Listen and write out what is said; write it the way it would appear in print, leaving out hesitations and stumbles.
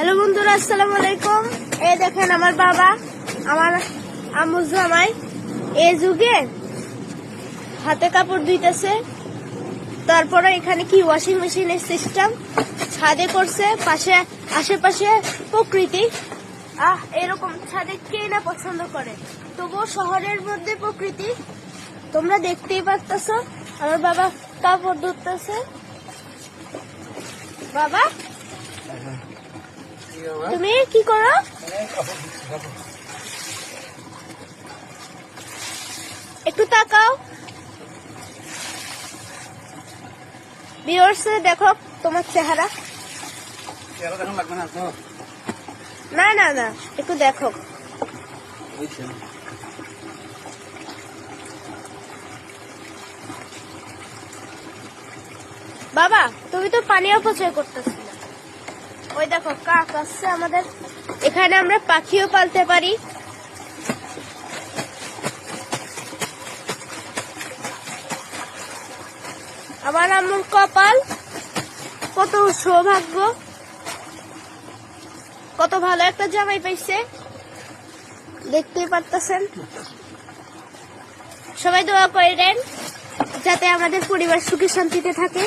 Hello বন্ধুরা, আসসালামু আলাইকুম। এই দেখেন আমার বাবা, আমার আম্মু জামাই এই যুগে হাতে কাপড় ধুইতেছে। তারপরে এখানে কি ওয়াশিং মেশিনের সিস্টেম ছাদে করছে, পাশে আশেপাশে প্রকৃতি। এরকম ছাদে কে না পছন্দ করে, তবুও শহরের মধ্যে প্রকৃতি তোমরা দেখতেই পাচ্ছ। আমার বাবা কাপড় ধুতেছে। বাবা, তুমি কি করো? একটু তাকাও। ভিউয়ার্স দেখো তোমার চেহারা। না না না, একটু দেখো। বাবা, তুমি তো পানি অপচয় করতেছিলে। ওই দেখো কাক আসছে আমাদের এখানে, আমরা পাখিও পালতে পারি। আমার আম্মুর কপাল, কত সৌভাগ্য, কত ভালো একটা জামাই পাইছে, দেখতেই পারতেছেন। সবাই দোয়া করেন যাতে আমাদের পরিবার সুখে শান্তিতে থাকে।